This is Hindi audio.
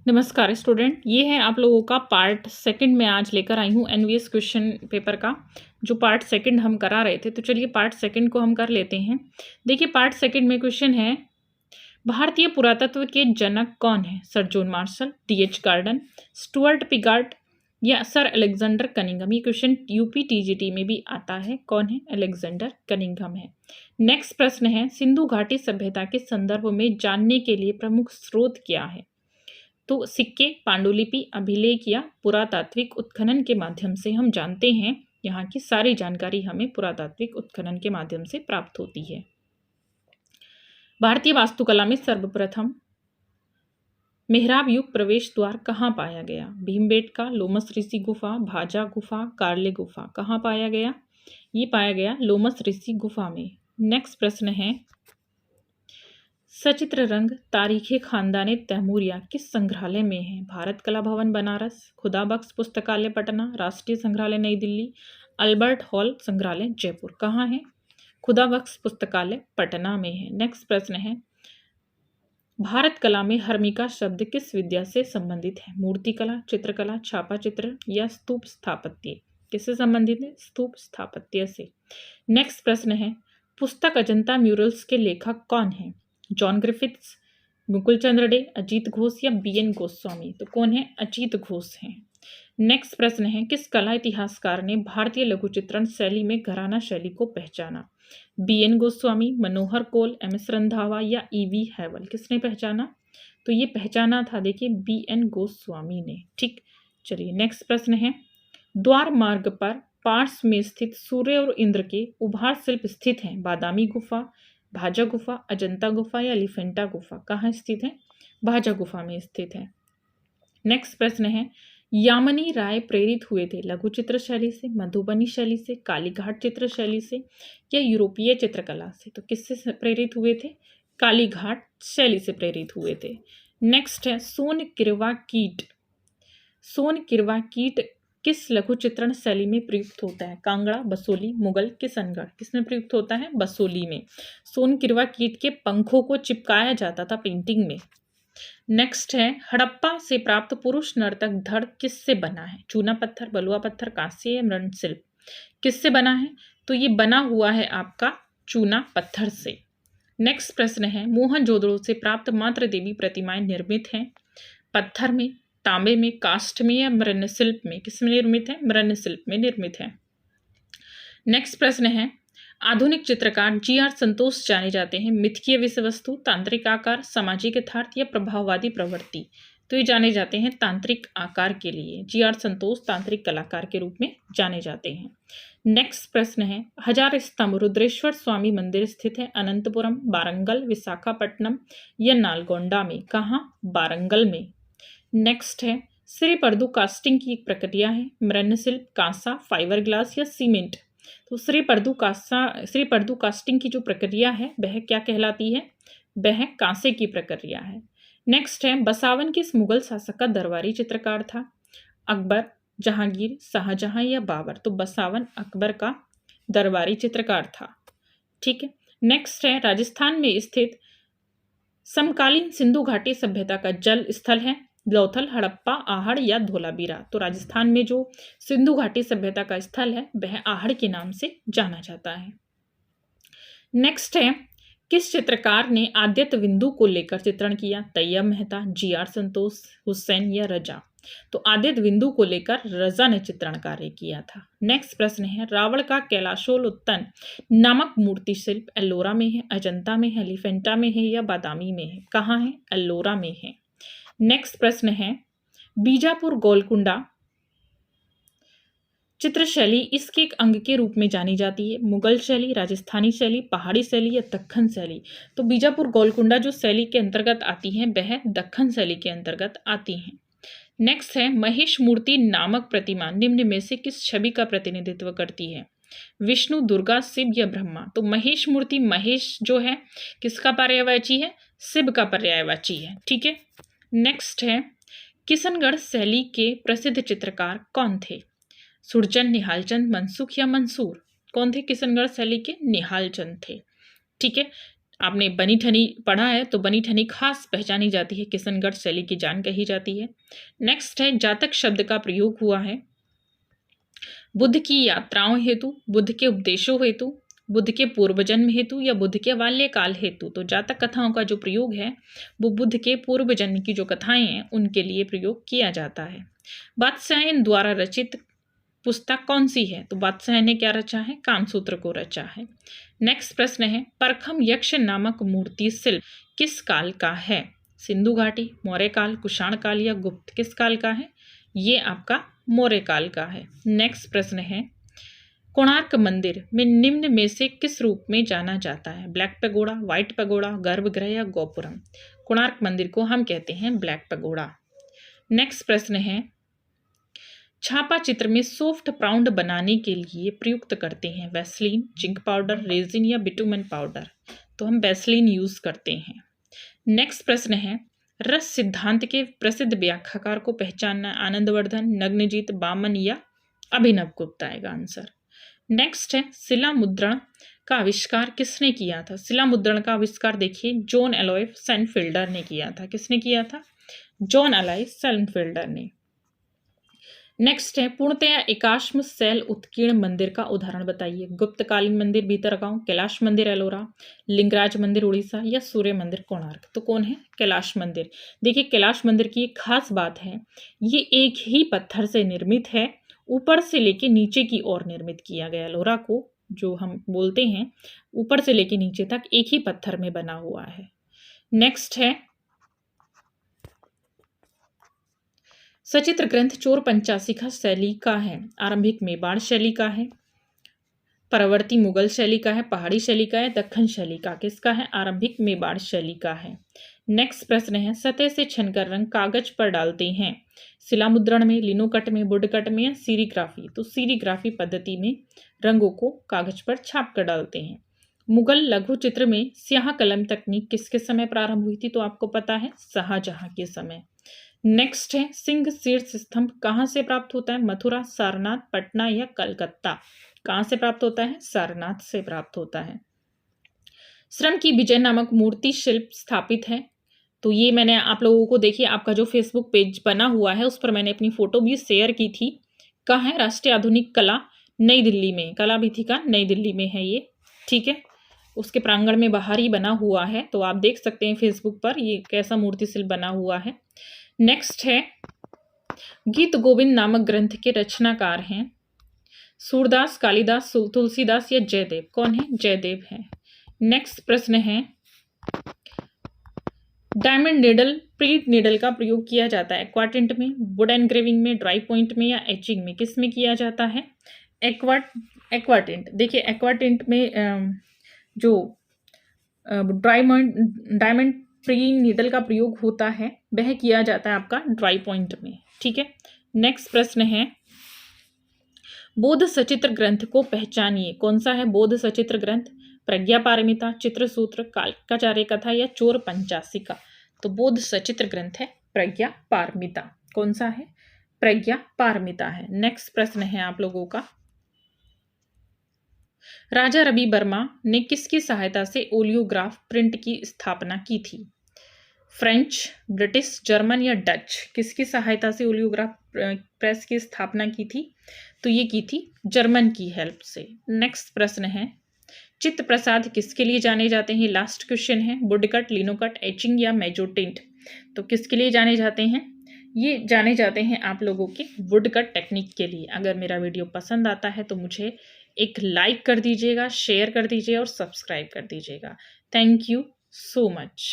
नमस्कार स्टूडेंट, ये है आप लोगों का पार्ट सेकंड में आज लेकर आई हूँ एनवीएस क्वेश्चन पेपर का। जो पार्ट सेकंड हम करा रहे थे, तो चलिए पार्ट सेकंड को हम कर लेते हैं। देखिए पार्ट सेकंड में क्वेश्चन है, भारतीय पुरातत्व के जनक कौन है? Sir John Marshall, DH Gordon, Stuart Piggott या सर अलेक्जेंडर कनिंघम। ये क्वेश्चन यूपी टीजीटी में भी आता है। कौन है? अलेक्जेंडर कनिंघम है। नेक्स्ट प्रश्न है, सिंधु घाटी सभ्यता के संदर्भ में जानने के लिए प्रमुख स्रोत क्या है? तो सिक्के, पांडुलिपि, अभिलेख या पुरातात्विक उत्खनन के माध्यम से हम जानते हैं। यहाँ की सारी जानकारी हमें पुरातात्विक उत्खनन के माध्यम से प्राप्त होती है। भारतीय वास्तुकला में सर्वप्रथम मेहराब युग प्रवेश द्वार कहाँ पाया गया? भीमबेटका, लोमस ऋषि गुफा, भाजा गुफा, कार्ले गुफा। कहाँ पाया गया? ये पाया गया लोमस ऋषि गुफा में। नेक्स्ट प्रश्न है, सचित्र रंग तारीखे खानदाने तैमूरिया किस संग्रहालय में है? भारत कला भवन बनारस, खुदा बख्श पुस्तकालय पटना, राष्ट्रीय संग्रहालय नई दिल्ली, अल्बर्ट हॉल संग्रहालय जयपुर। कहाँ है? खुदा बख्श पुस्तकालय पटना में है। नेक्स्ट प्रश्न है, भारत कला में हर्मिका शब्द किस विद्या से संबंधित है? मूर्तिकला, चित्रकला, छापा चित्र या स्तूप स्थापत्य। किससे संबंधित है? स्तूप स्थापत्य से। नेक्स्ट प्रश्न है, पुस्तक अजंता म्यूरल्स के लेखक कौन है? जॉन ग्रिफिथ्स, मुकुल चंद्र डे, अजीत घोष या बीएन गोस्वामी। तो कौन है? अजीत घोष हैं। नेक्स्ट प्रश्न है, किस कला इतिहासकार ने भारतीय लघु चित्रण शैली में घराना शैली को पहचाना? बीएन गोस्वामी, मनोहर कोल, एम एस रंधावा या ईवी हैवल। किसने पहचाना? तो ये पहचाना था, देखिए, बीएन गोस्वामी ने। ठीक, चलिए नेक्स्ट प्रश्न है, द्वार मार्ग पर पार्श्व में स्थित सूर्य और इंद्र के उभार शिल्प स्थित हैं। बादामी गुफा, भाजा गुफा, अजंता गुफा या एलिफेंटा गुफा। कहाँ स्थित है? भाजा गुफा में स्थित है। नेक्स्ट प्रश्न है, यामिनी राय प्रेरित हुए थे लघु चित्र शैली से, मधुबनी शैली से, कालीघाट चित्र शैली से या यूरोपीय चित्रकला से? तो किससे प्रेरित हुए थे? कालीघाट शैली से प्रेरित हुए थे। नेक्स्ट है, सोन किरवा कीट। सोन किरवा कीट किस लघु चित्रण शैली में प्रयुक्त होता है? कांगड़ा, बसोली, मुगल, किशनगढ़। किसमें प्रयुक्त होता है? बसोली में। सोन किरवा कीट के पंखों को चिपकाया जाता था पेंटिंग में। नेक्स्ट है, हड़प्पा से प्राप्त पुरुष नर्तक धड़ किससे बना है? चूना पत्थर, बलुआ पत्थर, कांस्य या मृणशिल्प। किससे बना है? तो ये बना हुआ है आपका चूना पत्थर से। नेक्स्ट प्रश्न है, मोहनजोदड़ो से प्राप्त मातृ देवी प्रतिमाएं निर्मित हैं पत्थर में, तांबे में, काष्ठ में या मृणशिल्प में। किसमें निर्मित है? मृणशिल्प में निर्मित है। नेक्स्ट प्रश्न है, आधुनिक चित्रकार जी.आर. संतोष जाने जाते हैं मिथकीय विषय वस्तु, तांत्रिक आकार, सामाजिक यथार्थ या प्रभाववादी प्रवृत्ति। तो ये जाने जाते हैं तांत्रिक आकार के लिए। जी.आर. संतोष तांत्रिक कलाकार के रूप में जाने जाते हैं। नेक्स्ट प्रश्न है, हजार स्तंभ रुद्रेश्वर स्वामी मंदिर स्थित है अनंतपुरम, वारंगल, विशाखापट्टनम या नालगोंडा में। कहाँ? वारंगल में। नेक्स्ट है, श्री पर्दु कास्टिंग की एक प्रक्रिया है, मृणशिल्प, कांसा, फाइबर ग्लास या सीमेंट। तो श्री पर्दु कास्टिंग की जो प्रक्रिया है वह क्या कहलाती है? वह कांसे की प्रक्रिया है। नेक्स्ट है, बसावन किस मुगल शासक का दरबारी चित्रकार था? अकबर, जहांगीर, शाहजहां या बाबर। तो बसावन अकबर का दरबारी चित्रकार था। ठीक है। नेक्स्ट है, राजस्थान में स्थित समकालीन सिंधु घाटी सभ्यता का जल स्थल है लोथल, हड़प्पा, आहड़ या धोलावीरा। तो राजस्थान में जो सिंधु घाटी सभ्यता का स्थल है वह आहड़ के नाम से जाना जाता है। नेक्स्ट है, किस चित्रकार ने आद्यत बिंदु को लेकर चित्रण किया? तैयब मेहता, जी.आर. संतोष, हुसैन या रजा। तो आद्यत बिंदु को लेकर रजा ने चित्रण कार्य किया था। नेक्स्ट प्रश्न है, रावण का कैलाशोत्तन नामक मूर्ति शिल्प एल्लोरा में है, अजंता में है, एलिफेंटा में है या बादामी में है? कहाँ है? एल्लोरा में है। नेक्स्ट प्रश्न है, बीजापुर गोलकुंडा चित्र शैली इसके एक अंग के रूप में जानी जाती है? मुगल शैली, राजस्थानी शैली, पहाड़ी शैली या दक्खन शैली। तो बीजापुर गोलकुंडा जो शैली के अंतर्गत आती है वह दक्खन शैली के अंतर्गत आती हैं। नेक्स्ट है, महेश मूर्ति नामक प्रतिमा निम्न में से किस छवि का प्रतिनिधित्व करती है? विष्णु, दुर्गा, शिव या ब्रह्मा। तो महेश मूर्ति, महेश जो है किसका पर्यायवाची है? शिव का पर्यायवाची है। ठीक है। नेक्स्ट है, किशनगढ़ शैली के प्रसिद्ध चित्रकार कौन थे? सुरजन, निहालचंद, मनसुख या मंसूर। कौन थे किशनगढ़ शैली के? निहालचंद थे। ठीक है। आपने बनी ठनी पढ़ा है तो बनी ठनी खास पहचानी जाती है, किशनगढ़ शैली की जान कही जाती है। नेक्स्ट है जातक शब्द का प्रयोग हुआ है बुद्ध की यात्राओं हेतु, बुद्ध के उपदेशों हेतु, बुद्ध के पूर्व जन्म हेतु या बुद्ध के बाल्यकाल हेतु। तो जातक कथाओं का जो प्रयोग है वो बुद्ध के पूर्व जन्म की जो कथाएं हैं उनके लिए प्रयोग किया जाता है। वात्स्यायन द्वारा रचित पुस्तक कौन सी है? तो वात्स्यायन ने क्या रचा है? कामसूत्र को रचा है। नेक्स्ट प्रश्न है परखम यक्ष नामक मूर्ति शिल्प किस काल का है? सिंधु घाटी, मौर्य काल, कुषाण काल या गुप्त? किस काल का है? ये आपका मौर्य काल का है। नेक्स्ट प्रश्न है कोणार्क मंदिर में निम्न में से किस रूप में जाना जाता है? ब्लैक पैगोडा, व्हाइट पैगोडा, गर्भगृह या गोपुरम? कोणार्क मंदिर को हम कहते हैं ब्लैक पैगोडा। नेक्स्ट प्रश्न है छापा चित्र में सॉफ्ट पाउडर बनाने के लिए प्रयुक्त करते हैं वैसलीन, जिंक पाउडर, रेजिन या बिटुमेन पाउडर? तो हम वैसलीन यूज करते हैं। नेक्स्ट प्रश्न है रस सिद्धांत के प्रसिद्ध व्याख्याकार को पहचानना? आनंदवर्धन, नग्नजीत, बामन या अभिनव गुप्ता आएगा आंसर। नेक्स्ट है शिला मुद्रण का आविष्कार किसने किया था? शिला मुद्रण का आविष्कार देखिए जॉन एलॉय सैनफील्डर ने किया था। किसने किया था? जॉन एलॉय सैनफील्डर ने। नेक्स्ट है पूर्णतया एकाश्म शैल उत्कीर्ण मंदिर का उदाहरण बताइए। गुप्तकालीन मंदिर भीतरगांव, कैलाश मंदिर एलोरा, लिंगराज मंदिर उड़ीसा या सूर्य मंदिर कोणार्क? तो कौन है? कैलाश मंदिर। देखिए कैलाश मंदिर की एक खास बात है ये एक ही पत्थर से निर्मित है, ऊपर से लेके नीचे की ओर निर्मित किया गया। एलोरा को जो हम बोलते हैं ऊपर से लेके नीचे तक एक ही पत्थर में बना हुआ है। नेक्स्ट है सचित्र ग्रंथ चोर पंचाशिखा शैली का है? आरंभिक मेवाड़ शैली का है, परवर्ती मुगल शैली का है, पहाड़ी शैली का है, दक्खन शैली का? किसका है? आरंभिक मेवाड़ शैली का है। नेक्स्ट प्रश्न है सतह से छनकर रंग कागज पर डालते हैं शिला मुद्रण में, लिनोकट में, वुडकट में या सीरीग्राफी? तो सीरीग्राफी पद्धति में रंगों को कागज पर छाप कर डालते हैं। मुगल लघु चित्र में स्याह कलम तकनीक किसके समय प्रारंभ हुई थी? तो आपको पता है शाहजहां के समय। नेक्स्ट है सिंह शीर्ष स्तंभ कहाँ से प्राप्त होता है? मथुरा, सारनाथ, पटना या कलकत्ता? कहाँ से प्राप्त होता है? सारनाथ से प्राप्त होता है। श्रम की विजय नामक मूर्ति शिल्प स्थापित है? तो ये मैंने आप लोगों को देखिए आपका जो फेसबुक पेज बना हुआ है उस पर मैंने अपनी फोटो भी शेयर की थी। कहाँ है? राष्ट्रीय आधुनिक कला नई दिल्ली में, कला भीथिका नई दिल्ली में है ये, ठीक है। उसके प्रांगण में बाहर ही बना हुआ है, तो आप देख सकते हैं फेसबुक पर ये कैसा मूर्ति शिल्प बना हुआ है। नेक्स्ट है गीत गोविंद नामक ग्रंथ के रचनाकार हैं सूरदास, कालिदास, तुलसीदास या जयदेव? कौन है? जयदेव है। नेक्स्ट प्रश्न है डायमंड नीडल, प्रीट नीडल का प्रयोग किया जाता है एक्वाटिंट में, वुड एनग्रेविंग में, ड्राई पॉइंट में या एचिंग में? किस में किया जाता है? एक्वाटिंट। देखिए एक्वाटिंट में जो डायमंड प्री नीडल का प्रयोग होता है वह किया जाता है आपका ड्राई पॉइंट में, ठीक है। नेक्स्ट प्रश्न है बौद्ध सचित्र ग्रंथ को पहचानिए। कौन सा है बौद्ध सचित्र ग्रंथ? प्रज्ञा पारमिता, चित्रसूत्र, कालिकाचार्य कथा या चोर पंचाशिका? तो बौद्ध सचित्र ग्रंथ है प्रज्ञा पारमिता। कौन सा है? प्रज्ञा पारमिता है। नेक्स्ट प्रश्न है आप लोगों का राजा रवि वर्मा ने किसकी सहायता से ओलियोग्राफ प्रिंट की स्थापना की थी? फ्रेंच, ब्रिटिश, जर्मन या डच? किसकी सहायता से ओलियोग्राफ प्रेस की स्थापना की थी? तो ये की थी जर्मन की हेल्प से। नेक्स्ट प्रश्न है चित्त प्रसाद किसके लिए जाने जाते हैं? लास्ट क्वेश्चन है वुडकट, लिनोकट, एचिंग या मेजोटिंट? तो किसके लिए जाने जाते हैं? ये जाने जाते हैं आप लोगों के वुडकट टेक्निक के लिए। अगर मेरा वीडियो पसंद आता है तो मुझे एक लाइक कर दीजिएगा, शेयर कर दीजिए और सब्सक्राइब कर दीजिएगा। Thank you so much.